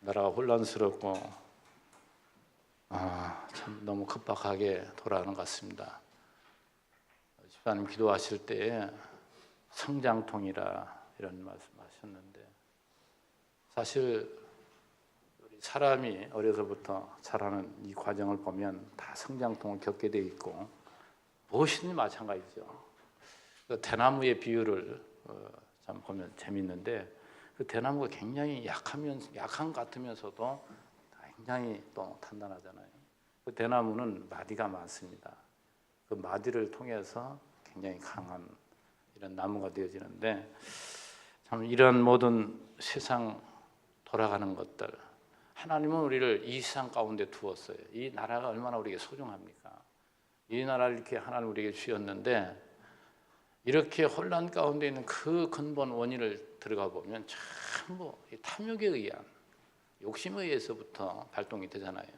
나라가 혼란스럽고 참 너무 급박하게 돌아가는 것 같습니다. 집사님 기도하실 때에 성장통이라 이런 말씀하셨는데, 사실 우리 사람이 어려서부터 자라는 이 과정을 보면 다 성장통을 겪게 돼 있고 무엇이든지 마찬가지죠. 그 대나무의 비유를 참 보면 재밌는데, 그 대나무가 굉장히 약한 것 같으면서도 굉장히 또 단단하잖아요. 그 대나무는 마디가 많습니다. 그 마디를 통해서 굉장히 강한 이런 나무가 되어지는데, 참 이런 모든 세상 돌아가는 것들, 하나님은 우리를 이 세상 가운데 두었어요. 이 나라가 얼마나 우리에게 소중합니까? 이 나라를 이렇게 하나님 우리에게 주셨는데, 이렇게 혼란 가운데 있는 그 근본 원인을 들어가 보면 전부 탐욕에 의한, 욕심에 의해서부터 발동이 되잖아요.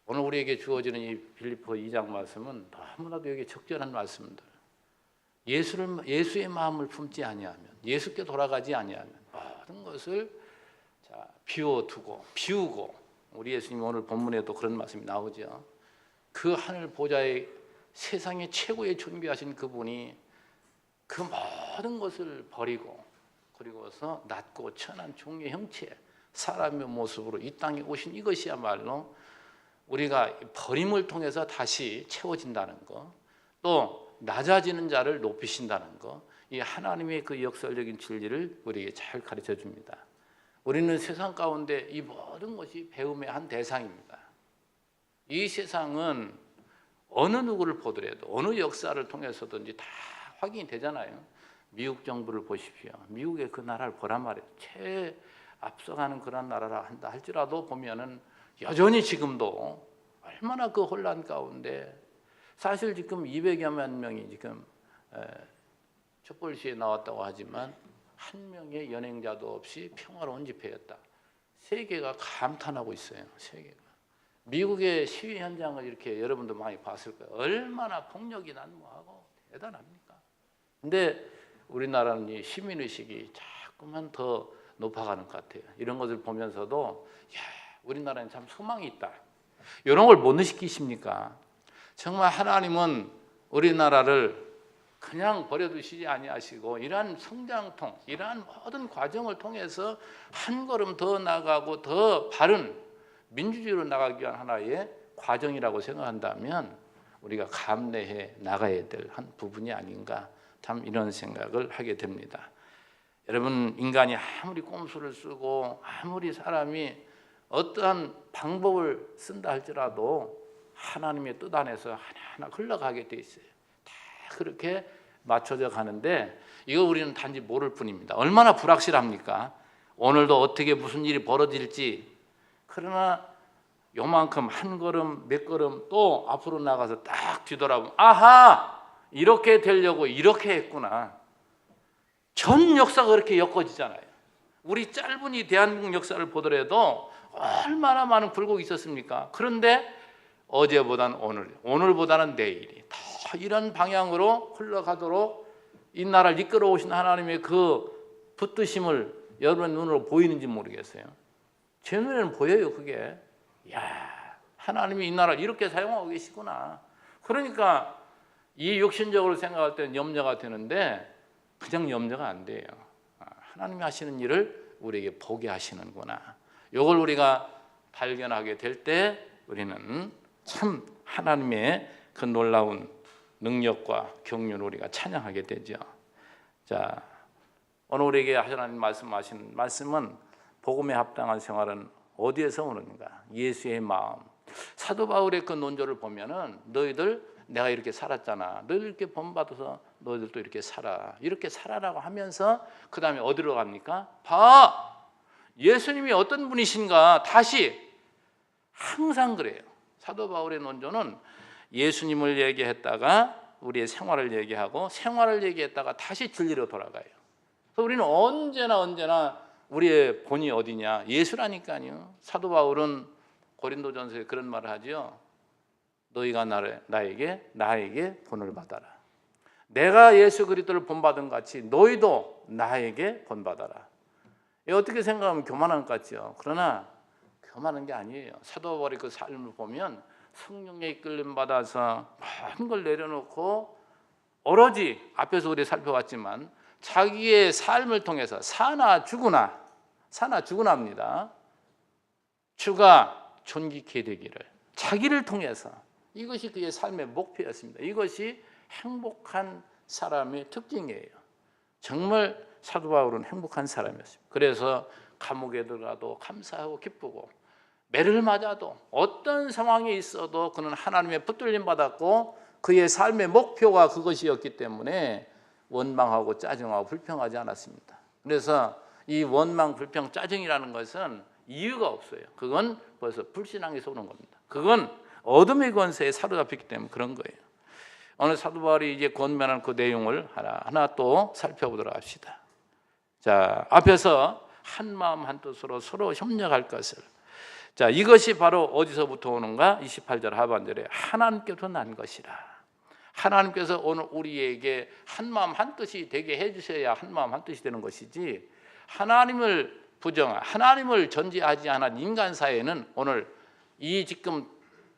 오늘 우리에게 주어지는 이 빌립보 2장 말씀은 너무나도 여기 적절한 말씀들. 예수의 마음을 품지 아니하면, 예수께 돌아가지 아니하면 모든 것을 비우고, 우리 예수님 오늘 본문에도 그런 말씀이 나오죠. 그 하늘 보좌의 세상의 최고의 존귀하신 그분이 그 모든 것을 버리고, 그리고서 낮고 천한 종의 형체, 사람의 모습으로 이 땅에 오신 이것이야말로 우리가 버림을 통해서 다시 채워진다는 것, 또 낮아지는 자를 높이신다는 것, 이 하나님의 그 역설적인 진리를 우리에게 잘 가르쳐 줍니다. 우리는 세상 가운데 이 모든 것이 배움의 한 대상입니다. 이 세상은 어느 누구를 보더라도 어느 역사를 통해서든지 다 확인이 되잖아요. 미국 정부를 보십시오. 미국의 그 나라를 보란 말이에요. 최 앞서가는 그런 나라라 한다 할지라도 보면은 여전히 지금도 얼마나 그 혼란 가운데, 사실 지금 200여만 명이 지금 촛불시위에 나왔다고 하지만 한 명의 연행자도 없이 평화로운 집회였다. 세계가 감탄하고 있어요. 세계가. 미국의 시위 현장을 이렇게 여러분도 많이 봤을 거예요. 얼마나 폭력이 난무하고 대단합니까? 근데 우리나라는 이 시민의식이 자꾸만 더 높아가는 것 같아요. 이런 것을 보면서도 우리나라는 참 소망이 있다. 이런 걸 못 느끼십니까? 정말 하나님은 우리나라를 그냥 버려두시지 아니하시고 이러한 성장통, 이러한 모든 과정을 통해서 한 걸음 더 나가고 더 바른 민주주의로 나가기 위한 하나의 과정이라고 생각한다면 우리가 감내해 나가야 될 한 부분이 아닌가, 참 이런 생각을 하게 됩니다. 여러분, 인간이 아무리 꼼수를 쓰고 아무리 사람이 어떠한 방법을 쓴다 할지라도 하나님의 뜻 안에서 하나하나 흘러가게 돼 있어요. 다 그렇게 맞춰져 가는데, 이거 우리는 단지 모를 뿐입니다. 얼마나 불확실합니까? 오늘도 어떻게 무슨 일이 벌어질지. 그러나 요만큼 한 걸음 몇 걸음 또 앞으로 나가서 딱 뒤돌아보면, 아하! 이렇게 되려고 이렇게 했구나. 전 역사가 그렇게 엮어지잖아요. 우리 짧은 이 대한민국 역사를 보더라도 얼마나 많은 굴곡이 있었습니까? 그런데 어제보다는 오늘보다는 내일이 더 이런 방향으로 흘러가도록 이 나라를 이끌어 오신 하나님의 그 붙드심을 여러분 눈으로 보이는지 모르겠어요. 제 눈에는 보여요. 그게 하나님이 이 나라를 이렇게 사용하고 계시구나. 그러니까 이 육신적으로 생각할 때는 염려가 되는데 그냥 염려가 안 돼요. 하나님이 하시는 일을 우리에게 보게 하시는구나. 이걸 우리가 발견하게 될 때 우리는 참 하나님의 그 놀라운 능력과 경륜을 우리가 찬양하게 되죠. 자, 오늘 우리에게 하나님 말씀하신 말씀은 복음에 합당한 생활은 어디에서 오는가? 예수의 마음. 사도 바울의 그 논조를 보면은 너희들 내가 이렇게 살았잖아. 너희들 이렇게 본받아서 너희들도 이렇게 살아. 이렇게 살아라고 하면서 그 다음에 어디로 갑니까? 봐! 예수님이 어떤 분이신가 다시 항상 그래요. 사도 바울의 논조는 예수님을 얘기했다가 우리의 생활을 얘기하고 생활을 얘기했다가 다시 진리로 돌아가요. 그래서 우리는 언제나 우리의 본이 어디냐? 예수라니까요. 사도 바울은 고린도전서에 그런 말을 하죠. 너희가 나에게 본을 받아라. 내가 예수 그리스도를 본받은 같이 너희도 나에게 본받아라. 어떻게 생각하면 교만한 것 같죠. 그러나 교만한 게 아니에요. 사도 바울의 그 삶을 보면 성령에 이끌림 받아서 모든 걸 내려놓고 오로지 앞에서 우리 살펴봤지만 자기의 삶을 통해서 사나 죽으나입니다. 주가 존귀케 되기를, 자기를 통해서, 이것이 그의 삶의 목표였습니다. 이것이 행복한 사람의 특징이에요. 정말 사도 바울은 행복한 사람이었습니다. 그래서 감옥에 들어가도 감사하고 기쁘고, 매를 맞아도 어떤 상황에 있어도 그는 하나님의 붙들림 받았고 그의 삶의 목표가 그것이었기 때문에 원망하고 짜증하고 불평하지 않았습니다. 그래서 이 원망, 불평, 짜증이라는 것은 이유가 없어요. 그건 벌써 불신앙에서 오는 겁니다. 그건 어둠의 권세에 사로잡혔기 때문에 그런 거예요. 오늘 사도 바울이 이제 권면한 그 내용을 하나 또 살펴보도록 합시다. 자, 앞에서 한 마음 한 뜻으로 서로 협력할 것을. 자, 이것이 바로 어디서부터 오는가? 28절 하반절에 하나님께서 난 것이라. 하나님께서 오늘 우리에게 한 마음 한 뜻이 되게 해주셔야 한 마음 한 뜻이 되는 것이지, 하나님을 하나님을 전제하지 않은 인간 사회는 오늘 이 지금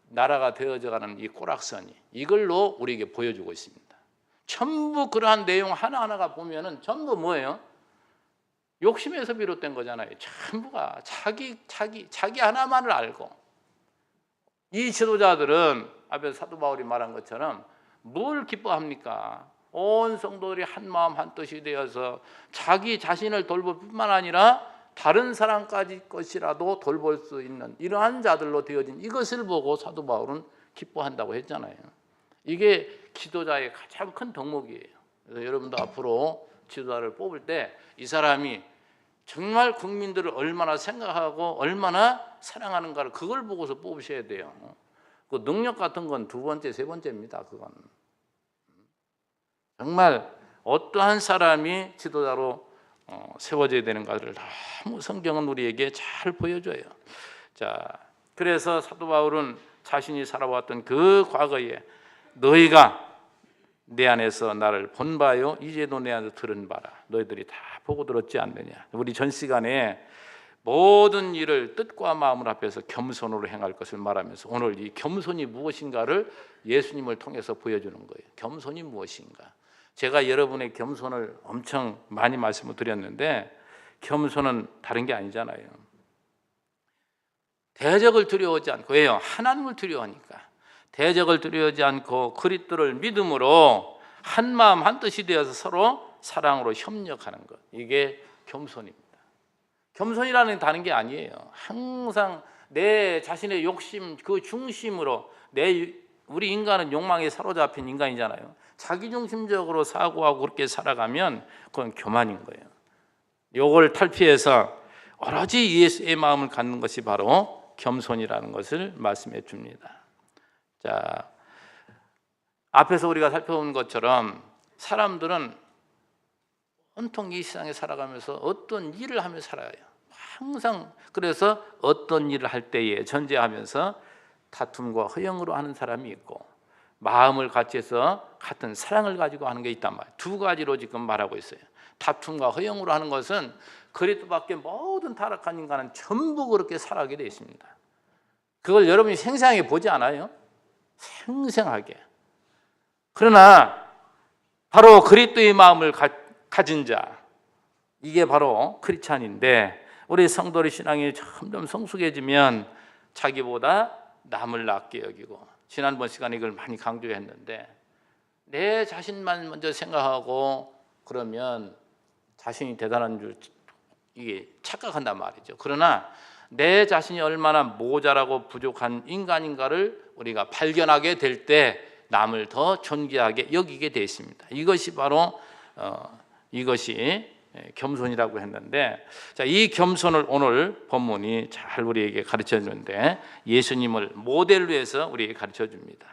나라가 되어져가는 이 꼬락선이 이걸로 우리에게 보여주고 있습니다. 전부 그러한 내용 하나하나가 보면은 전부 뭐예요? 욕심에서 비롯된 거잖아요. 전부가 자기 하나만을 알고, 이 지도자들은 앞에서 사도 바울이 말한 것처럼 뭘 기뻐합니까? 온 성도들이 한 마음 한 뜻이 되어서 자기 자신을 돌볼 뿐만 아니라 다른 사람까지 것이라도 돌볼 수 있는 이러한 자들로 되어진 이것을 보고 사도 바울은 기뻐한다고 했잖아요. 이게 지도자의 가장 큰 덕목이에요. 그래서 여러분도 앞으로 지도자를 뽑을 때 이 사람이 정말 국민들을 얼마나 생각하고 얼마나 사랑하는가를 그걸 보고서 뽑으셔야 돼요. 그 능력 같은 건 두 번째, 세 번째입니다. 그건 정말 어떠한 사람이 지도자로 세워져야 되는가를 너무 성경은 우리에게 잘 보여줘요. 자, 그래서 사도 바울은 자신이 살아왔던 그 과거에 너희가 내 안에서 나를 본 바요 이제도 내 안에서 들은 바라. 너희들이 다 보고 들었지 않느냐. 우리 전 시간에 모든 일을 뜻과 마음을 합해서 겸손으로 행할 것을 말하면서 오늘 이 겸손이 무엇인가를 예수님을 통해서 보여주는 거예요. 겸손이 무엇인가. 제가 여러분의 겸손을 엄청 많이 말씀을 드렸는데 겸손은 다른 게 아니잖아요. 대적을 두려워하지 않고, 왜요? 하나님을 두려워하니까. 대적을 두려워하지 않고 그리스도를 믿음으로 한 마음 한 뜻이 되어서 서로 사랑으로 협력하는 것, 이게 겸손입니다. 겸손이라는 게 다른 게 아니에요. 항상 내 자신의 욕심 그 중심으로, 우리 인간은 욕망에 사로잡힌 인간이잖아요. 자기중심적으로 사고하고 그렇게 살아가면 그건 교만인 거예요. 이걸 탈피해서 오로지 예수의 마음을 갖는 것이 바로 겸손이라는 것을 말씀해 줍니다. 자, 앞에서 우리가 살펴본 것처럼 사람들은 온통 이 세상에 살아가면서 어떤 일을 하며 살아요. 항상. 그래서 어떤 일을 할 때에 전제하면서 다툼과 허영으로 하는 사람이 있고, 마음을 같이 해서 같은 사랑을 가지고 하는 게 있단 말이에요. 두 가지로 지금 말하고 있어요. 다툼과 허영으로 하는 것은 그리스도밖에 모든 타락한 인간은 전부 그렇게 살아가게 되어 있습니다. 그걸 여러분이 생생하게 보지 않아요? 생생하게. 그러나 바로 그리스도의 마음을 가진 자, 이게 바로 크리스찬인데, 우리 성도의 신앙이 점점 성숙해지면 자기보다 남을 낮게 여기고, 지난번 시간에 이걸 많이 강조했는데, 내 자신만 먼저 생각하고 그러면 자신이 대단한 줄 이게 착각한단 말이죠. 그러나 내 자신이 얼마나 모자라고 부족한 인간인가를 우리가 발견하게 될 때 남을 더 존귀하게 여기게 되어 있습니다. 이것이 바로 이것이 겸손이라고 했는데, 자, 이 겸손을 오늘 본문이 잘 우리에게 가르쳐 주는데 예수님을 모델로 해서 우리에게 가르쳐 줍니다.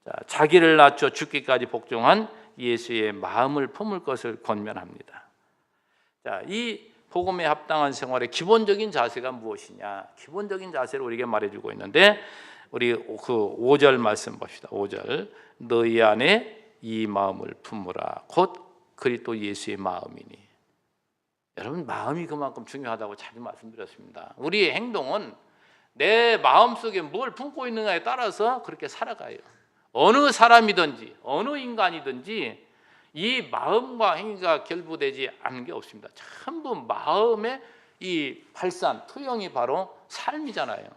자, 자기를 낮춰 죽기까지 복종한 예수의 마음을 품을 것을 권면합니다. 자, 이 복음에 합당한 생활의 기본적인 자세가 무엇이냐? 기본적인 자세를 우리에게 말해주고 있는데, 우리 그 5절 말씀 봅시다. 5절, 너희 안에 이 마음을 품으라 곧 그리스도 예수의 마음이니. 여러분 마음이 그만큼 중요하다고 자주 말씀드렸습니다. 우리의 행동은 내 마음속에 뭘 품고 있느냐에 따라서 그렇게 살아가요. 어느 사람이든지 어느 인간이든지 이 마음과 행위가 결부되지 않는 게 없습니다. 전부 마음의 이 발산, 투영이 바로 삶이잖아요.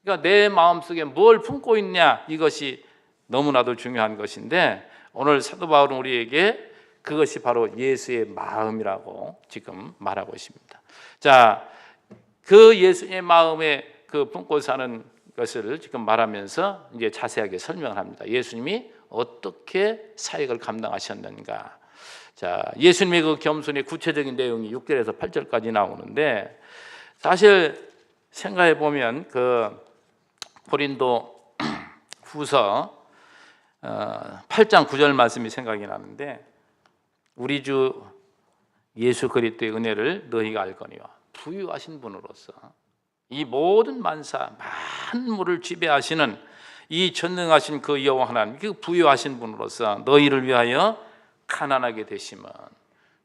그러니까 내 마음속에 뭘 품고 있냐, 이것이 너무나도 중요한 것인데, 오늘 사도 바울은 우리에게 그것이 바로 예수의 마음이라고 지금 말하고 있습니다. 자, 그 예수의 마음에 그 품고 사는 것을 지금 말하면서 이제 자세하게 설명을 합니다. 예수님이 어떻게 사역을 감당하셨는가. 자, 예수님의 그 겸손의 구체적인 내용이 6절에서 8절까지 나오는데, 사실 생각해 보면 그 고린도 후서 8장 9절 말씀이 생각이 나는데, 우리 주 예수 그리스도의 은혜를 너희가 알거니와 부유하신 분으로서 이 모든 만사 만물을 지배하시는 이 전능하신 그 여호와 하나님, 그 부유하신 분으로서 너희를 위하여 가난하게 되심은,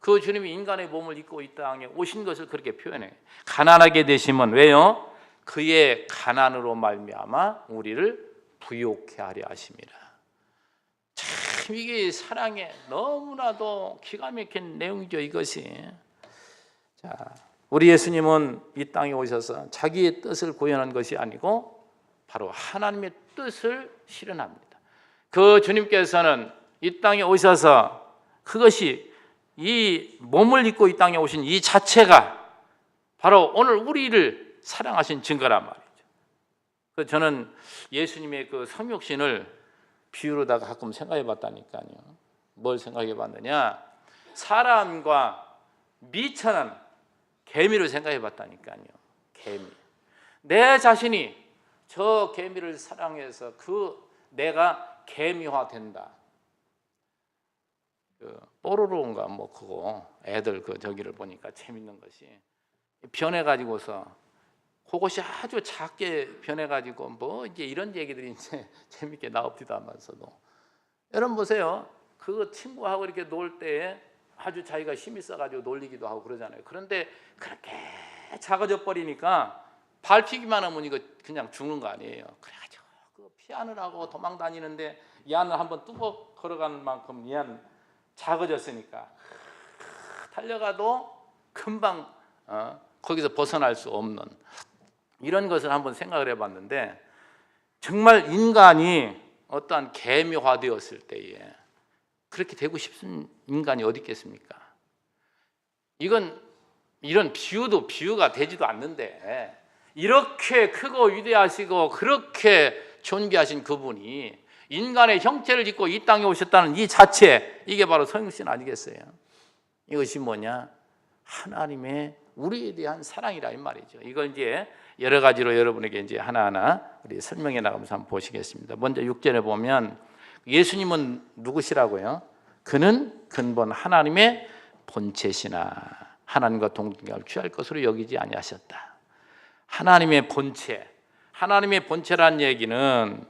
그 주님이 인간의 몸을 입고 이 땅에 오신 것을 그렇게 표현해요. 가난하게 되심은 왜요? 그의 가난으로 말미암아 우리를 부욕케 하려 하심이라. 참 이게 사랑의 너무나도 기가 막힌 내용이죠, 이것이. 자, 우리 예수님은 이 땅에 오셔서 자기의 뜻을 구현한 것이 아니고 바로 하나님의 뜻을 실현합니다. 그 주님께서는 이 땅에 오셔서 그것이 이 몸을 입고 이 땅에 오신 이 자체가 바로 오늘 우리를 사랑하신 증거란 말이죠. 저는 예수님의 그 성육신을 비유로다가 가끔 생각해 봤다니까요. 뭘 생각해 봤느냐, 사람과 미천한 개미를 생각해 봤다니까요. 개미. 내 자신이 저 개미를 사랑해서 그 내가 개미화 된다. 그 뽀로로인가 뭐 그거 애들 그 저기를 보니까 재밌는 것이, 변해 가지고서 그것이 아주 작게 변해 가지고 뭐 이제 이런 얘기들이 이제 재밌게 나옵니다만서도, 여러분 보세요. 그 친구하고 이렇게 놀 때에 아주 자기가 힘이 있어가지고 놀리기도 하고 그러잖아요. 그런데 그렇게 작아져 버리니까 밟히기만 하면 이거 그냥 죽는 거 아니에요. 그래가지고 그 피하느라고 도망 다니는데 얘는 한번 뚜벅 걸어가는 만큼 얘는 작아졌으니까 달려가도 금방 거기서 벗어날 수 없는 이런 것을 한번 생각을 해봤는데, 정말 인간이 어떠한 개미화되었을 때에 그렇게 되고 싶은 인간이 어디 있겠습니까? 이건 이런 비유도 비유가 되지도 않는데, 이렇게 크고 위대하시고 그렇게 존귀하신 그분이 인간의 형체를 입고 이 땅에 오셨다는 이 자체, 이게 바로 성육신 아니겠어요? 이것이 뭐냐? 하나님의 우리에 대한 사랑이라 이 말이죠. 이걸 이제 여러 가지로 여러분에게 이제 하나하나 우리 설명해 나가면서 한번 보시겠습니다. 먼저 6절에 보면 예수님은 누구시라고요? 그는 근본 하나님의 본체시나 하나님과 동등함을 취할 것으로 여기지 아니하셨다. 하나님의 본체, 하나님의 본체란 얘기는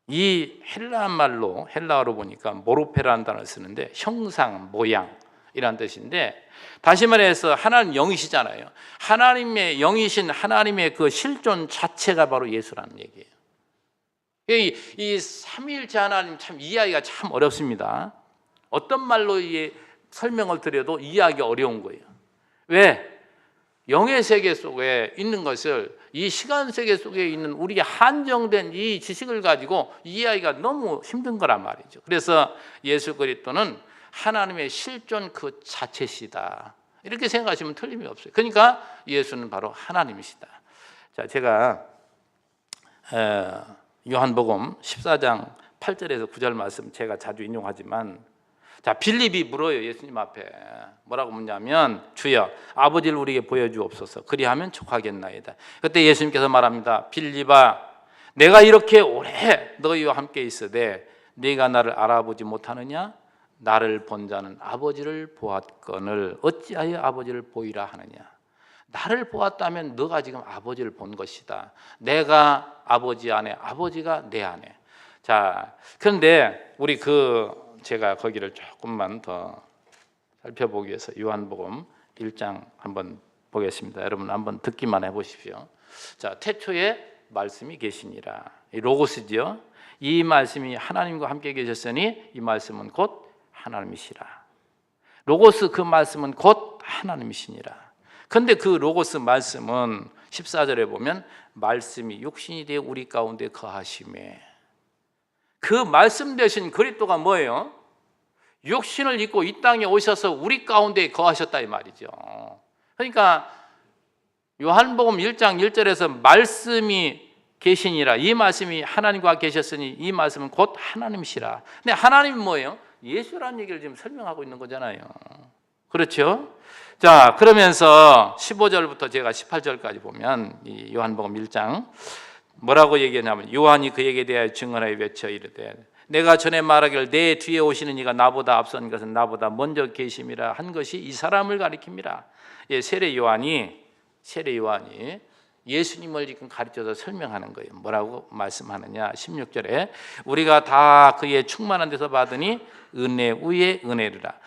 이 헬라 말로, 헬라어로 보니까 모로페라는 단어를 쓰는데 형상, 모양이란 뜻인데, 다시 말해서 하나님 영이시잖아요. 하나님의 영이신 하나님의 그 실존 자체가 바로 예수라는 얘기예요. 이 삼위일체 하나님 참 이해하기가 참 어렵습니다. 어떤 말로 설명을 드려도 이해하기 어려운 거예요. 왜? 영의 세계 속에 있는 것을 이 시간 세계 속에 있는 우리의 한정된 이 지식을 가지고 이해하기가 너무 힘든 거란 말이죠. 그래서 예수 그리스도는 하나님의 실존 그 자체시다, 이렇게 생각하시면 틀림이 없어요. 그러니까 예수는 바로 하나님이시다. 자, 제가 요한복음 14장 8절에서 9절 말씀 제가 자주 인용하지만, 자, 빌립이 물어요. 예수님 앞에 뭐라고 묻냐면, 주여 아버지를 우리에게 보여주옵소서, 그리하면 족하겠나이다. 그때 예수님께서 말합니다. 빌립아, 내가 이렇게 오래 너희와 함께 있으되 네가 나를 알아보지 못하느냐? 나를 본 자는 아버지를 보았거늘 어찌하여 아버지를 보이라 하느냐? 나를 보았다면 너가 지금 아버지를 본 것이다. 내가 아버지 안에, 아버지가 내 안에. 자, 그런데 우리 제가 거기를 조금만 더 살펴보기 위해서 요한복음 1장 한번 보겠습니다. 여러분 한번 듣기만 해보십시오. 자, 태초에 말씀이 계시니라. 이 로고스죠. 이 말씀이 하나님과 함께 계셨으니 이 말씀은 곧 하나님이시라. 로고스 그 말씀은 곧 하나님이시니라. 근데 그 로고스 말씀은 14절에 보면 말씀이 육신이 되어 우리 가운데 거하심에, 그 말씀 되신 그리스도가 뭐예요? 육신을 입고 이 땅에 오셔서 우리 가운데 거하셨다 이 말이죠. 그러니까 요한복음 1장 1절에서 말씀이 계시니라, 이 말씀이 하나님과 계셨으니 이 말씀은 곧 하나님이시라. 근데 하나님은 뭐예요? 예수라는 얘기를 지금 설명하고 있는 거잖아요. 그렇죠? 자, 그러면서 15절부터 제가 18절까지 보면 이 요한복음 1장 뭐라고 얘기하냐면, 요한이 그에게 대하여 증언하여 외쳐 이르되 내가 전에 말하기를 내 뒤에 오시는 이가 나보다 앞선 것은 나보다 먼저 계심이라 한 것이 이 사람을 가리킵니다. 예, 세례 요한이 예수님을 지금 가르쳐서 설명하는 거예요. 뭐라고 말씀하느냐? 16절에 우리가 다 그의 충만한 데서 받으니 은혜 위에 은혜르라.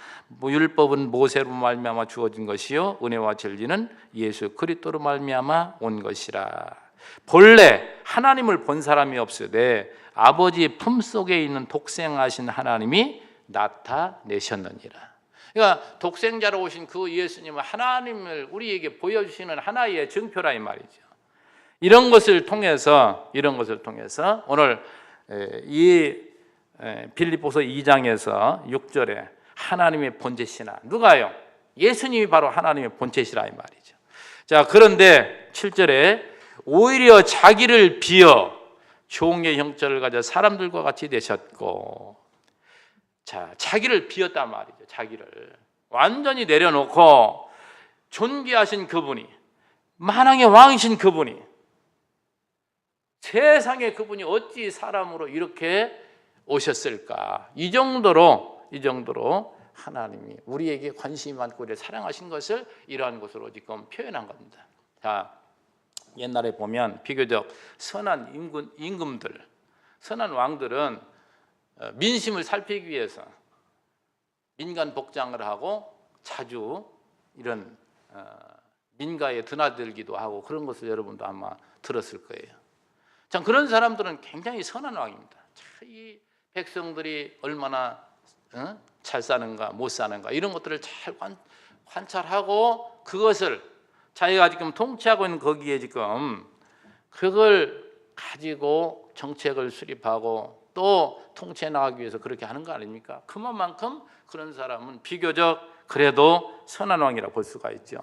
율법은 모세로 말미암아 주어진 것이요 은혜와 진리는 예수 그리스도로 말미암아 온 것이라. 본래 하나님을 본 사람이 없으되 아버지 품속에 있는 독생하신 하나님이 나타내셨느니라. 그러니까 독생자로 오신 그 예수님은 하나님을 우리에게 보여주시는 하나의 증표라 이 말이죠. 이런 것을 통해서 오늘 이 빌립보서 2장에서 6절에 하나님의 본체시나, 누가요? 예수님이 바로 하나님의 본체시라 이 말이죠. 자, 그런데 7절에 오히려 자기를 비어 종의 형체를 가져 사람들과 같이 되셨고, 자, 자기를 비었단 말이죠. 자기를 완전히 내려놓고 존귀하신 그분이, 만왕의 왕이신 그분이, 세상에 그분이 어찌 사람으로 이렇게 오셨을까? 이 정도로 하나님이 우리에게 관심이 많고 우리를 사랑하신 것을 이러한 것으로 지금 표현한 겁니다. 자, 옛날에 보면 비교적 선한 임금들, 선한 왕들은 민심을 살피기 위해서 민간 복장을 하고 자주 이런 민가에 드나들기도 하고 그런 것을 여러분도 아마 들었을 거예요. 참, 그런 사람들은 굉장히 선한 왕입니다. 이 백성들이 얼마나 잘 사는가 못 사는가 이런 것들을 잘 관찰하고 그것을 자기가 지금 통치하고 있는 거기에 지금 그걸 가지고 정책을 수립하고 또 통치해 나가기 위해서 그렇게 하는 거 아닙니까? 그만큼 그런 사람은 비교적 그래도 선한 왕이라고 볼 수가 있죠.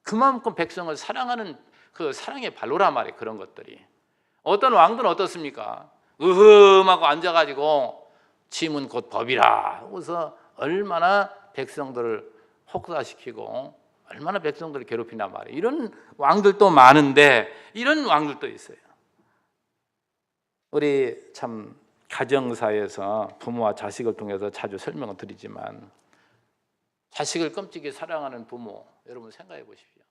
그만큼 백성을 사랑하는 그 사랑의 발로란 말이에요. 그런 것들이. 어떤 왕들은 어떻습니까? 으흠하고 앉아가지고 짐은 곧 법이라 하고서 얼마나 백성들을 혹사시키고 얼마나 백성들을 괴롭히나 말이에요. 이런 왕들도 많은데 이런 왕들도 있어요. 우리 참 가정사에서 부모와 자식을 통해서 자주 설명을 드리지만, 자식을 끔찍이 사랑하는 부모 여러분 생각해 보십시오.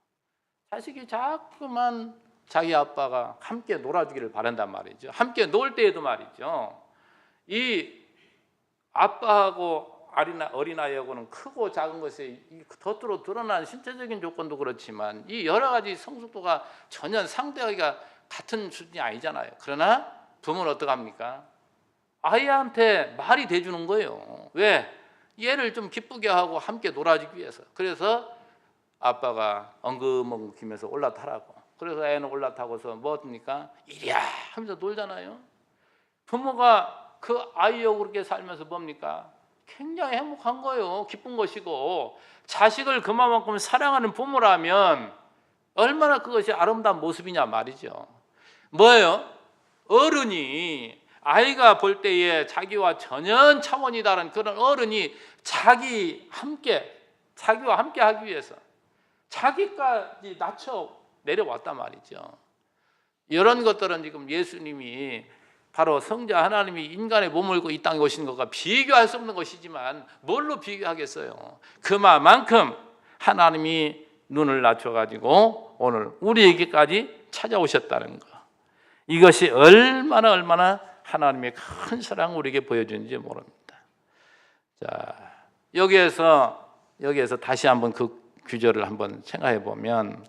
자식이 자꾸만 자기 아빠가 함께 놀아주기를 바란단 말이죠. 함께 놀 때에도 말이죠, 이 아빠하고 어린아이하고는 크고 작은 것에 겉으로 드러나는 신체적인 조건도 그렇지만 이 여러 가지 성숙도가 전혀 상대하기가 같은 수준이 아니잖아요. 그러나 부모는 어떡합니까? 아이한테 말이 돼주는 거예요. 왜? 얘를 좀 기쁘게 하고 함께 놀아주기 위해서. 그래서 아빠가 엉금엉금하면서 올라타라고. 그래서 애는 올라타고서 뭐 합니까? 이리야 하면서 놀잖아요. 부모가 그 아이하고 그렇게 살면서 뭡니까? 굉장히 행복한 거예요. 기쁜 것이고, 자식을 그만큼 사랑하는 부모라면 얼마나 그것이 아름다운 모습이냐 말이죠. 뭐예요? 어른이 아이가 볼 때에 자기와 전혀 차원이 다른 그런 어른이 자기와 함께 하기 위해서 자기까지 낮춰 내려왔단 말이죠. 이런 것들은 지금 예수님이 바로 성자 하나님이 인간의 몸을 입고 이 땅에 오신 것과 비교할 수 없는 것이지만 뭘로 비교하겠어요? 그만큼 하나님이 눈을 낮춰가지고 오늘 우리에게까지 찾아오셨다는 것, 이것이 얼마나 하나님의 큰 사랑을 우리에게 보여주는지 모릅니다. 자, 여기에서 다시 한번 그 구절을 한번 생각해 보면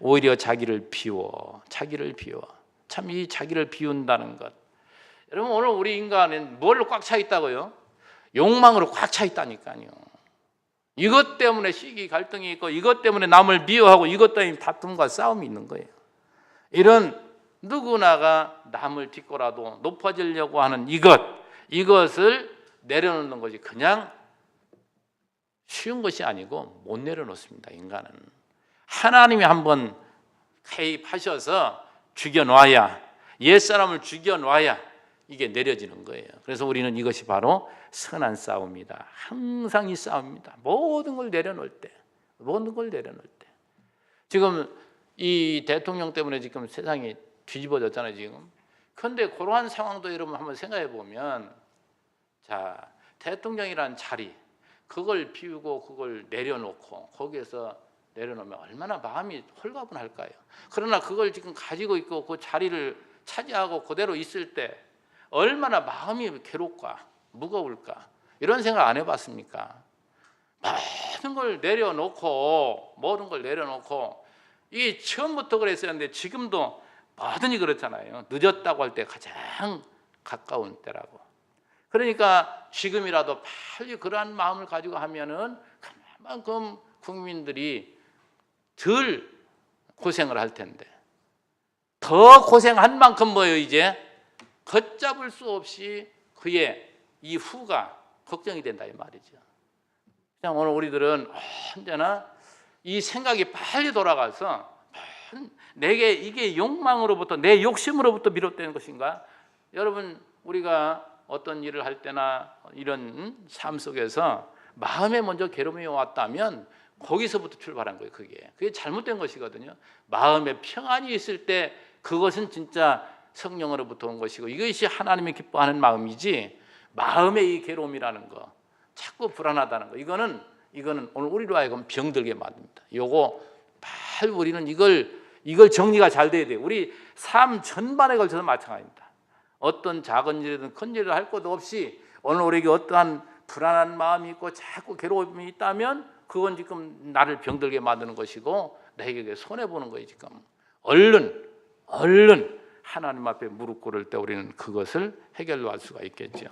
오히려 자기를 비워. 참 이 자기를 비운다는 것. 여러분 오늘 우리 인간은 뭘로 꽉 차 있다고요? 욕망으로 꽉 차 있다니까요. 이것 때문에 시기 갈등이 있고 이것 때문에 남을 미워하고 이것 때문에 다툼과 싸움이 있는 거예요. 이런 누구나가 남을 딛고라도 높아지려고 하는 이것을 내려놓는 것이 그냥 쉬운 것이 아니고 못 내려놓습니다. 인간은 하나님이 한번 개입하셔서 죽여놔야, 옛사람을 죽여놔야 이게 내려지는 거예요. 그래서 우리는 이것이 바로 선한 싸움이다. 항상 이 싸움입니다. 모든 걸 내려놓을 때, 지금 이 대통령 때문에 지금 세상이 뒤집어졌잖아요. 지금. 그런데 그러한 상황도 여러분 한번 생각해 보면, 자, 대통령이란 자리, 그걸 비우고 그걸 내려놓고 거기에서 내려놓으면 얼마나 마음이 홀가분할까요? 그러나 그걸 지금 가지고 있고 그 자리를 차지하고 그대로 있을 때 얼마나 마음이 괴롭까, 무거울까, 이런 생각 안 해봤습니까? 모든 걸 내려놓고 이게 처음부터 그랬었는데 지금도 뭐든지 그렇잖아요. 늦었다고 할 때 가장 가까운 때라고. 그러니까 지금이라도 빨리 그러한 마음을 가지고 하면은 그만큼 국민들이 덜 고생을 할 텐데, 더 고생한 만큼 뭐예요? 이제 걷잡을 수 없이 그의 이 후가 걱정이 된다 이 말이죠. 그냥 오늘 우리들은 언제나 이 생각이 빨리 돌아가서 내게 이게 욕망으로부터, 내 욕심으로부터 비롯된 것인가? 여러분 우리가 어떤 일을 할 때나 이런 삶 속에서 마음에 먼저 괴로움이 왔다면 거기서부터 출발한 거예요. 그게 잘못된 것이거든요. 마음에 평안이 있을 때 그것은 진짜 성령으로부터 온 것이고 이것이 하나님이 기뻐하는 마음이지, 마음의 이 괴로움이라는 거, 자꾸 불안하다는 거, 이거는 오늘 우리로 하여금 병들게 만듭니다. 요거 빨리 우리는 이걸 정리가 잘 돼야 돼요. 우리 삶 전반에 걸쳐서 마찬가지입니다. 어떤 작은 일이든 큰 일을 할 것도 없이 오늘 우리에게 어떠한 불안한 마음이 있고 자꾸 괴로움이 있다면 그건 지금 나를 병들게 만드는 것이고 내게 손해보는 거예요. 지금 얼른 하나님 앞에 무릎 꿇을 때 우리는 그것을 해결할 수가 있겠죠.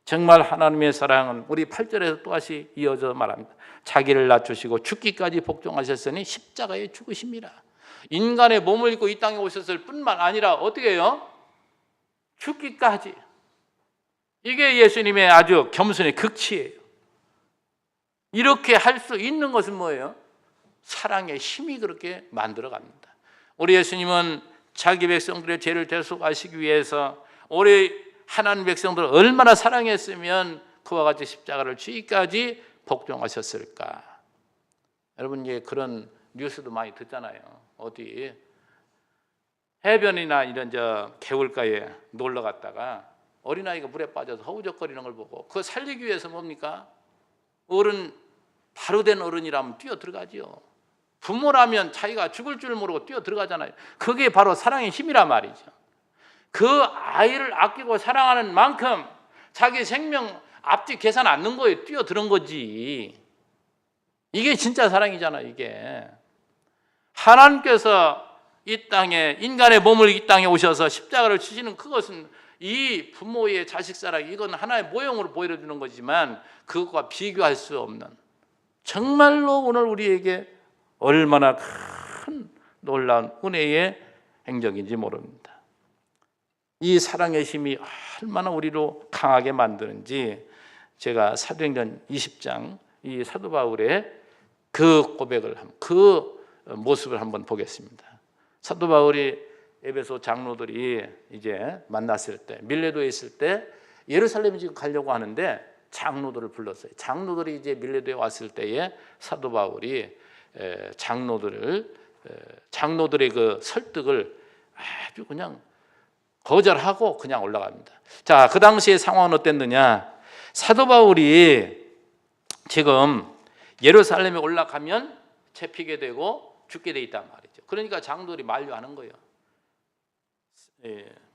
정말 하나님의 사랑은 우리 8절에서 또다시 이어져 말합니다. 자기를 낮추시고 죽기까지 복종하셨으니 십자가에 죽으심이라. 인간의 몸을 입고 이 땅에 오셨을 뿐만 아니라 어떻게 해요? 죽기까지. 이게 예수님의 아주 겸손의 극치예요. 이렇게 할 수 있는 것은 뭐예요? 사랑의 힘이 그렇게 만들어 갑니다. 우리 예수님은 자기 백성들의 죄를 대속하시기 위해서 우리 하나님 백성들을 얼마나 사랑했으면 그와 같이 십자가를 지기까지 복종하셨을까? 여러분 이제 그런 뉴스도 많이 듣잖아요. 어디 해변이나 이런 개울가에 놀러 갔다가 어린아이가 물에 빠져서 허우적거리는 걸 보고 그거 살리기 위해서 뭡니까? 바로 된 어른이라면 뛰어 들어가지요. 부모라면 자기가 죽을 줄 모르고 뛰어 들어가잖아요. 그게 바로 사랑의 힘이란 말이죠. 그 아이를 아끼고 사랑하는 만큼 자기 생명 앞뒤 계산 않는 거에 뛰어 들은 거지. 이게 진짜 사랑이잖아요. 이게 하나님께서 이 땅에 인간의 몸을 이 땅에 오셔서 십자가를 치시는 그것은 이 부모의 자식 사랑, 이건 하나의 모형으로 보여주는 거지만 그것과 비교할 수 없는, 정말로 오늘 우리에게 얼마나 큰 놀라운 은혜의 행적인지 모릅니다. 이 사랑의 힘이 얼마나 우리로 강하게 만드는지 제가 사도행전 20장 이 사도 바울의 그 고백을, 그 모습을 한번 보겠습니다. 사도 바울이 에베소 장로들이 이제 만났을 때, 밀레도에 있을 때 예루살렘에 지금 가려고 하는데 장로들을 불렀어요. 장로들이 이제 밀레도에 왔을 때에 사도 바울이 장로들의 그 설득을 아주 그냥 거절하고 그냥 올라갑니다. 자, 그 당시의 상황은 어땠느냐? 사도 바울이 지금 예루살렘에 올라가면 잡히게 되고 죽게 돼 있단 말이죠. 그러니까 장로들이 만류하는 거예요.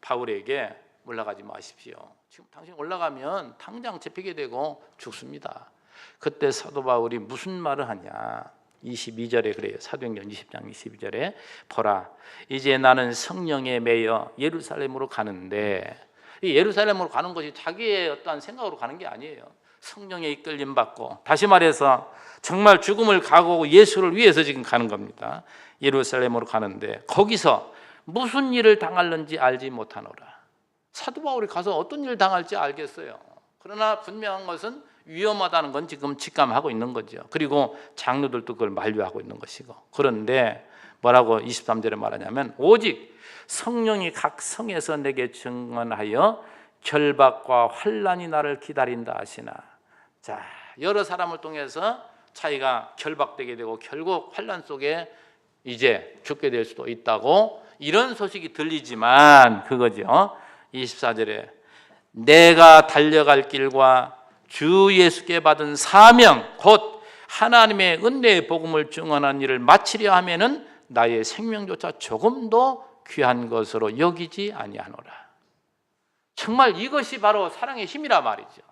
바울에게 올라가지 마십시오. 지금 당신 올라가면 당장 잡히게 되고 죽습니다. 그때 사도 바울이 무슨 말을 하냐? 22절에 그래요. 사도행전 20장 22절에 보라 이제 나는 성령에 매여 예루살렘으로 가는데, 이 예루살렘으로 가는 것이 자기의 어떠한 생각으로 가는 게 아니에요. 성령에 이끌림 받고, 다시 말해서 정말 죽음을 각오하고 예수를 위해서 지금 가는 겁니다. 예루살렘으로 가는데 거기서 무슨 일을 당할는지 알지 못하노라. 사도 바울이 가서 어떤 일을 당할지 알겠어요. 그러나 분명한 것은 위험하다는 건 지금 직감하고 있는 거죠. 그리고 장로들도 그걸 만류하고 있는 것이고. 그런데 뭐라고 23절에 말하냐면 오직 성령이 각 성에서 내게 증언하여 결박과 환난이 나를 기다린다 하시나. 자, 여러 사람을 통해서 자기가 결박되게 되고 결국 환난 속에 이제 죽게 될 수도 있다고 이런 소식이 들리지만 그거죠. 24절에 내가 달려갈 길과 주 예수께 받은 사명 곧 하나님의 은혜의 복음을 증언한 일을 마치려 하면은 나의 생명조차 조금도 귀한 것으로 여기지 아니하노라. 정말 이것이 바로 사랑의 힘이라 말이죠.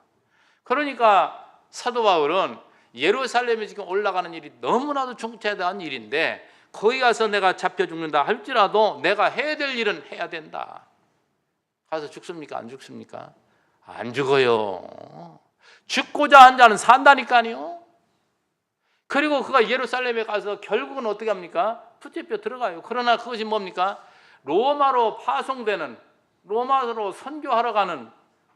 그러니까 사도 바울은 예루살렘에 지금 올라가는 일이 너무나도 중차대한 일인데 거기 가서 내가 잡혀 죽는다 할지라도 내가 해야 될 일은 해야 된다. 가서 죽습니까? 안 죽습니까? 안 죽어요. 죽고자 한 자는 산다니까요. 그리고 그가 예루살렘에 가서 결국은 어떻게 합니까? 붙잡혀 들어가요. 그러나 그것이 뭡니까? 로마로 파송되는, 로마로 선교하러 가는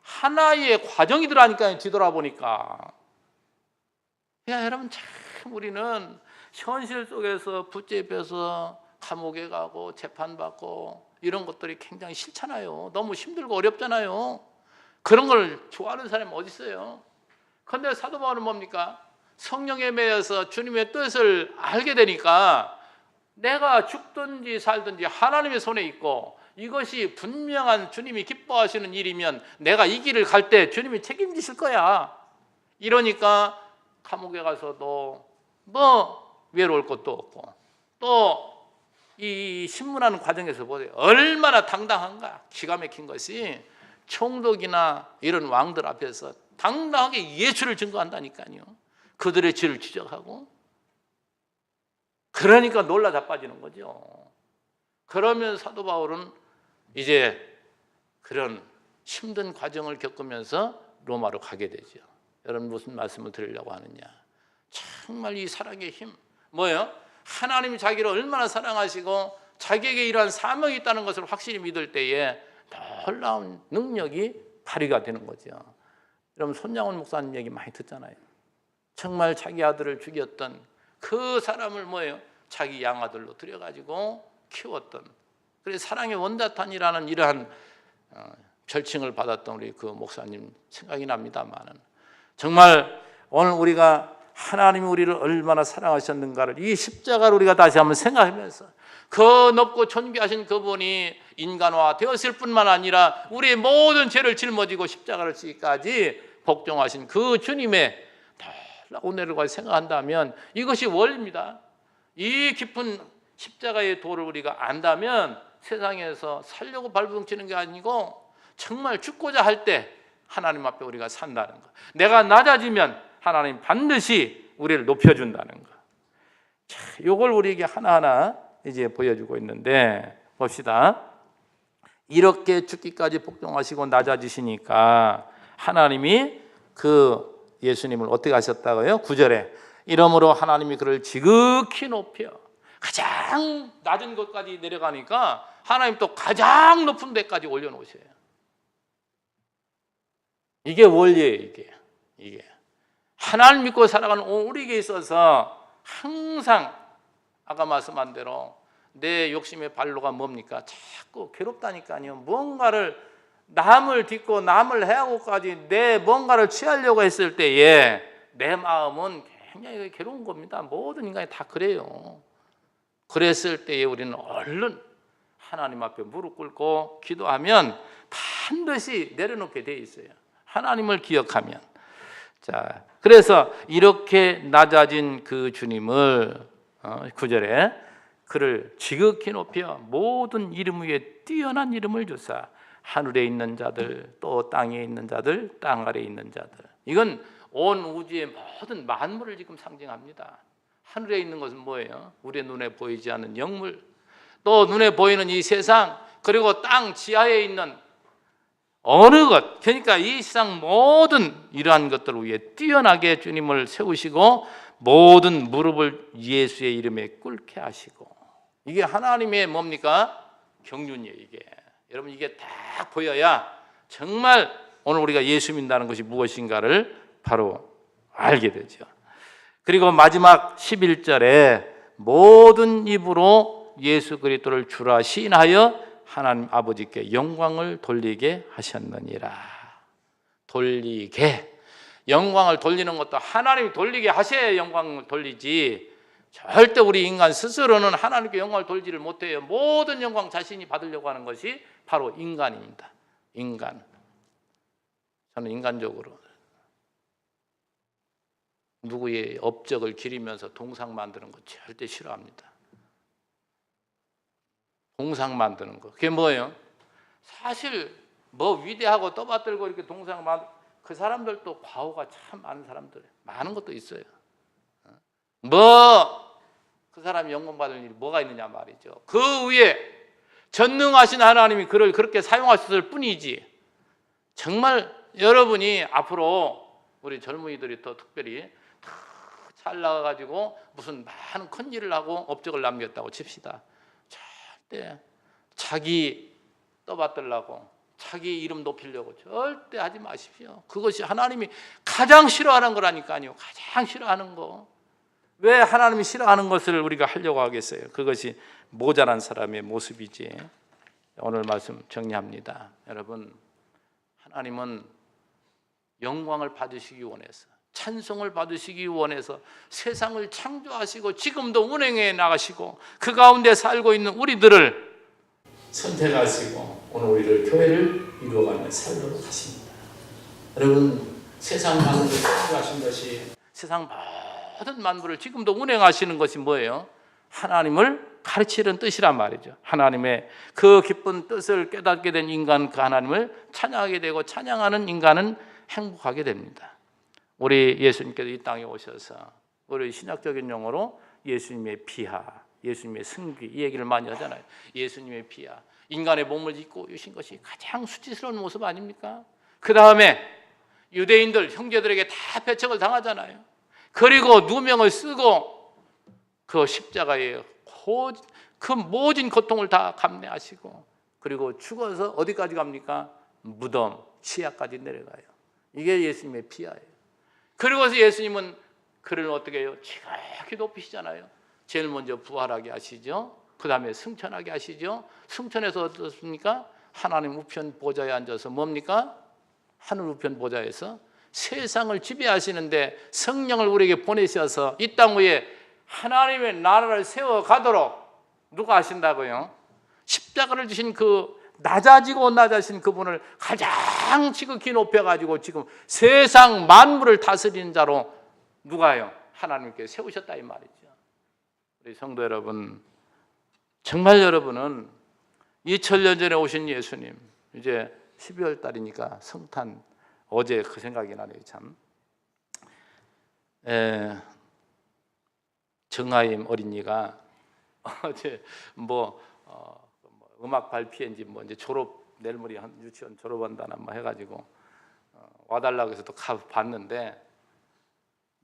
하나의 과정이더라니까요. 뒤돌아보니까. 야, 여러분 참 우리는 현실 속에서 붙잡혀서 감옥에 가고 재판받고 이런 것들이 굉장히 싫잖아요. 너무 힘들고 어렵잖아요. 그런 걸 좋아하는 사람이 어디 있어요? 그런데 사도 바울은 뭡니까? 성령에 매여서 주님의 뜻을 알게 되니까 내가 죽든지 살든지 하나님의 손에 있고 이것이 분명한 주님이 기뻐하시는 일이면 내가 이 길을 갈 때 주님이 책임지실 거야. 이러니까 감옥에 가서도 뭐 외로울 것도 없고 또 이 신문하는 과정에서 보세요. 얼마나 당당한가. 기가 막힌 것이 총독이나 이런 왕들 앞에서 당당하게 예수를 증거한다니까요. 그들의 죄를 지적하고. 그러니까 놀라 자빠지는 거죠. 그러면 사도 바울은 이제 그런 힘든 과정을 겪으면서 로마로 가게 되죠. 여러분 무슨 말씀을 드리려고 하느냐. 정말 이 사랑의 힘 뭐예요? 하나님이 자기를 얼마나 사랑하시고 자기에게 이러한 사명이 있다는 것을 확실히 믿을 때에 놀라운 능력이 발휘가 되는 거죠. 여러분 손양원 목사님 얘기 많이 듣잖아요. 정말 자기 아들을 죽였던 그 사람을 뭐예요? 자기 양아들로 들여가지고 키웠던, 그래서 사랑의 원자탄이라는 이러한 별칭을 받았던 우리 그 목사님 생각이 납니다만은 정말 오늘 우리가 하나님이 우리를 얼마나 사랑하셨는가를 이 십자가를 우리가 다시 한번 생각하면서 그 높고 존귀하신 그분이 인간화 되었을 뿐만 아니라 우리의 모든 죄를 짊어지고 십자가를 지기까지 복종하신 그 주님의 은혜를 생각한다면 이것이 원리입니다. 이 깊은 십자가의 도를 우리가 안다면 세상에서 살려고 발버둥치는 게 아니고 정말 죽고자 할 때 하나님 앞에 우리가 산다는 것. 내가 낮아지면 하나님 반드시 우리를 높여준다는 것. 자, 이걸 우리에게 하나하나 이제 보여주고 있는데 봅시다. 이렇게 죽기까지 복종하시고 낮아지시니까 하나님이 그 예수님을 어떻게 하셨다고요? 9절에 이러므로 하나님이 그를 지극히 높여 가장 낮은 곳까지 내려가니까 하나님 또 가장 높은 데까지 올려놓으셔요. 이게 원리예요. 이게 하나님 믿고 살아가는 우리에게 있어서 항상 아까 말씀한 대로 내 욕심의 발로가 뭡니까? 자꾸 괴롭다니까요. 뭔가를 남을 딛고 남을 해하고까지 내 뭔가를 취하려고 했을 때에 내 마음은 굉장히 괴로운 겁니다. 모든 인간이 다 그래요. 그랬을 때에 우리는 얼른 하나님 앞에 무릎 꿇고 기도하면 반드시 내려놓게 돼 있어요. 하나님을 기억하면. 자, 그래서 이렇게 낮아진 그 주님을 9절에 그를 지극히 높여 모든 이름 위에 뛰어난 이름을 주사 하늘에 있는 자들 또 땅에 있는 자들 땅 아래에 있는 자들, 이건 온 우주의 모든 만물을 지금 상징합니다. 하늘에 있는 것은 뭐예요? 우리의 눈에 보이지 않는 영물, 또 눈에 보이는 이 세상, 그리고 땅 지하에 있는 어느 것, 그러니까 이 세상 모든 이러한 것들 위에 뛰어나게 주님을 세우시고 모든 무릎을 예수의 이름에 꿇게 하시고, 이게 하나님의 뭡니까? 경륜이에요. 이게 여러분, 이게 딱 보여야 정말 오늘 우리가 예수 믿는다는 것이 무엇인가를 바로 알게 되죠. 그리고 마지막 11절에 모든 입으로 예수 그리스도를 주라 시인하여 하나님 아버지께 영광을 돌리게 하셨느니라. 돌리게, 영광을 돌리는 것도 하나님이 돌리게 하셔야 영광을 돌리지, 절대 우리 인간 스스로는 하나님께 영광을 돌리지를 못해요. 모든 영광 자신이 받으려고 하는 것이 바로 인간입니다. 인간. 저는 인간적으로 누구의 업적을 기리면서 동상 만드는 거 절대 싫어합니다. 동상 만드는 거, 그게 뭐예요? 사실 뭐 위대하고 떠받들고 이렇게 동상 만들, 그 사람들도 과오가 참 많은 사람들, 많은 것도 있어요. 뭐 그 사람이 영광 받을 일이 뭐가 있느냐 말이죠. 그 위에 전능하신 하나님이 그를 그렇게 사용하셨을 뿐이지, 정말 여러분이 앞으로 우리 젊은이들이 더 특별히 잘 나가가지고 무슨 많은 큰 일을 하고 업적을 남겼다고 칩시다. 절대 자기 떠받들라고, 자기 이름 높이려고 절대 하지 마십시오. 그것이 하나님이 가장 싫어하는 거라니까요. 가장 싫어하는 거. 왜 하나님이 싫어하는 것을 우리가 하려고 하겠어요? 그것이 모자란 사람의 모습이지. 오늘 말씀 정리합니다. 여러분, 하나님은 영광을 받으시기 원해서, 찬송을 받으시기 원해서 세상을 창조하시고 지금도 운행해 나가시고 그 가운데 살고 있는 우리들을 선택하시고 오늘 우리를 교회를 이루어가며 살도록 하십니다. 여러분, 세상 만물을 창조하신 것이, 세상 모든 만물을 지금도 운행하시는 것이 뭐예요? 하나님을 가르치는 뜻이란 말이죠. 하나님의 그 기쁜 뜻을 깨닫게 된 인간, 그 하나님을 찬양하게 되고 찬양하는 인간은 행복하게 됩니다. 우리 예수님께서 이 땅에 오셔서 우리 신약적인 용어로 예수님의 비하, 예수님의 승귀, 이 얘기를 많이 하잖아요. 예수님의 비하, 인간의 몸을 입고 오신 것이 가장 수치스러운 모습 아닙니까? 그 다음에 유대인들 형제들에게 다 배척을 당하잖아요. 그리고 누명을 쓰고 그 십자가에 그 모진 고통을 다 감내하시고, 그리고 죽어서 어디까지 갑니까? 무덤, 시야까지 내려가요. 이게 예수님의 비하예요. 그리고서 예수님은 그를 어떻게 해요? 지극히 높이시잖아요. 제일 먼저 부활하게 하시죠. 그 다음에 승천하게 하시죠. 승천해서 어떻습니까? 하나님 우편 보좌에 앉아서 뭡니까? 하늘 우편 보좌에서 세상을 지배하시는데 성령을 우리에게 보내셔서 이 땅 위에 하나님의 나라를 세워가도록 누가 하신다고요? 십자가를 주신 그 낮아지고 낮아진 그분을 가장 지극히 높여가지고 지금 세상 만물을 다스리는 자로 누가요? 하나님께 세우셨다 이 말이죠. 우리 성도 여러분, 정말 여러분은 2000년 전에 오신 예수님, 이제 12월 달이니까 성탄, 어제 그 생각이 나네요. 참, 정하임 어린이가 어제 음악 발표인지 이제 졸업, 내일 모레 유치원 졸업한다나 해가지고 와달라고 해서 또 봤는데,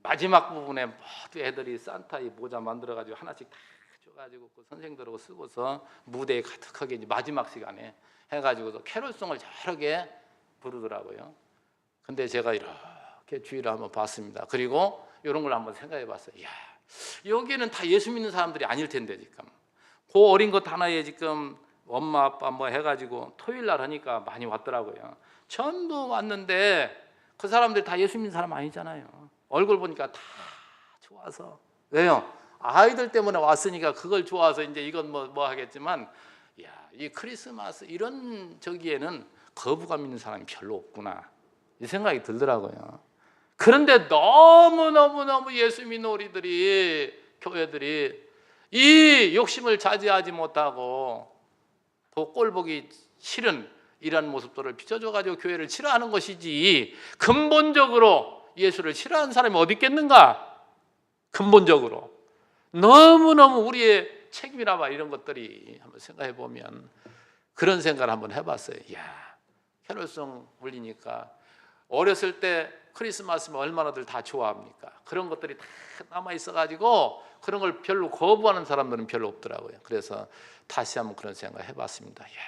마지막 부분에 모두 애들이 산타의 모자 만들어가지고 하나씩 다 줘가지고 그 선생들하고 쓰고서 무대에 가득하게 이제 마지막 시간에 해가지고서 캐롤송을 여러 개 부르더라고요. 근데 제가 이렇게 주의를 한번 봤습니다. 그리고 이런 걸 한번 생각해 봤어요. 이야, 여기는 다 예수 믿는 사람들이 아닐 텐데, 지금 그 어린 것 하나에 지금 엄마 아빠 해가지고 토요일 날 하니까 많이 왔더라고요. 전부 왔는데 그 사람들 다 예수 믿는 사람 아니잖아요. 얼굴 보니까 다 좋아서. 왜요? 아이들 때문에 왔으니까 그걸 좋아서 이제 이건 뭐 하겠지만, 야, 이 크리스마스 이런 저기에는 거부감 있는 사람이 별로 없구나, 이 생각이 들더라고요. 그런데 너무 예수 믿는 우리들이, 교회들이 이 욕심을 자제하지 못하고 더 꼴보기 싫은 이런 모습들을 비춰줘가지고 교회를 싫어하는 것이지, 근본적으로 예수를 싫어하는 사람이 어디 있겠는가? 근본적으로 너무너무 우리의 책임이라 봐. 이런 것들이 한번 생각해 보면 그런 생각을 한번 해봤어요. 이야, 캐롤송 울리니까 어렸을 때 크리스마스면 얼마나들 다 좋아합니까? 그런 것들이 다 남아 있어가지고 그런 걸 별로 거부하는 사람들은 별로 없더라고요. 그래서 다시 한번 그런 생각을 해봤습니다. 이야,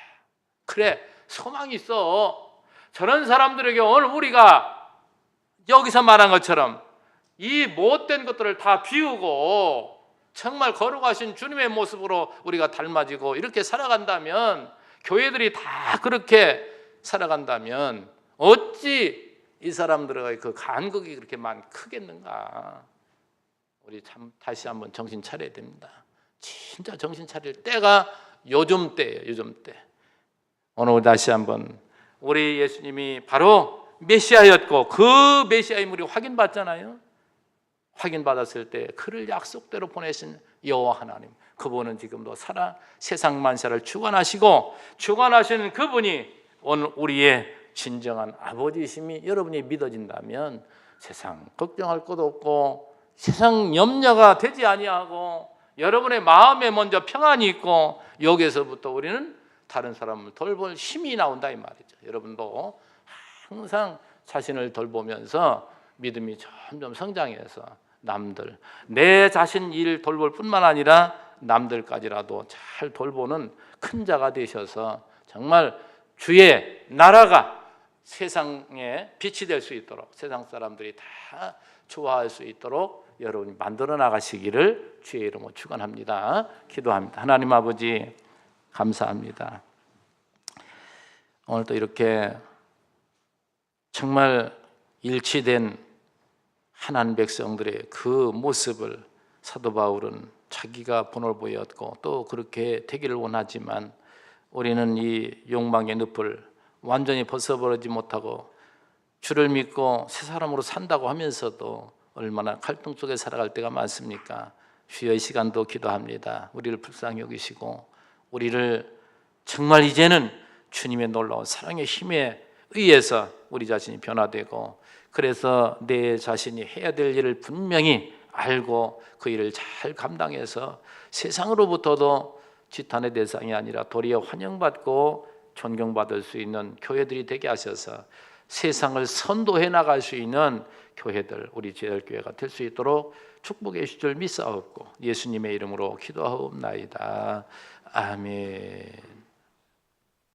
그래, 소망이 있어. 저런 사람들에게 오늘 우리가 여기서 말한 것처럼 이 못된 것들을 다 비우고 정말 거룩하신 주님의 모습으로 우리가 닮아지고 이렇게 살아간다면, 교회들이 다 그렇게 살아간다면 어찌 이 사람들의 그 간극이 그렇게 크겠는가. 우리 참 다시 한번 정신 차려야 됩니다. 진짜 정신 차릴 때가 요즘 때예요. 요즘 때. 오늘 다시 한번 우리 예수님이 바로 메시아였고 그 메시아 인물이 확인받잖아요. 확인받았을 때 그를 약속대로 보내신 여호와 하나님, 그분은 지금도 살아 세상 만사를 주관하시고 주관하시는 그분이 오늘 우리의 진정한 아버지심이 여러분이 믿어진다면 세상 걱정할 것도 없고 세상 염려가 되지 아니하고 여러분의 마음에 먼저 평안이 있고 여기에서부터 우리는 다른 사람을 돌볼 힘이 나온다 이 말이죠. 여러분도 항상 자신을 돌보면서 믿음이 점점 성장해서 남들, 내 자신 일 돌볼 뿐만 아니라 남들까지라도 잘 돌보는 큰 자가 되셔서 정말 주의 나라가 세상에 빛이 될 수 있도록, 세상 사람들이 다 좋아할 수 있도록 여러분이 만들어 나가시기를 주의 이름으로 축원합니다. 기도합니다. 하나님 아버지 감사합니다. 오늘 또 이렇게 정말 일치된 하나님 백성들의 그 모습을 사도 바울은 자기가 본을 보였고 또 그렇게 되기를 원하지만 우리는 이 욕망의 늪을 완전히 벗어버리지 못하고 주를 믿고 새 사람으로 산다고 하면서도 얼마나 갈등 속에 살아갈 때가 많습니까? 주여 이 시간도 기도합니다. 우리를 불쌍히 여기시고 우리를 정말 이제는 주님의 놀라운 사랑의 힘에 의해서 우리 자신이 변화되고, 그래서 내 자신이 해야 될 일을 분명히 알고 그 일을 잘 감당해서 세상으로부터도 지탄의 대상이 아니라 도리어 환영받고 존경받을 수 있는 교회들이 되게 하셔서 세상을 선도해 나갈 수 있는 교회들, 우리 제일교회가 될 수 있도록 축복해 주실 줄 믿사옵고 예수님의 이름으로 기도하옵나이다. 아멘.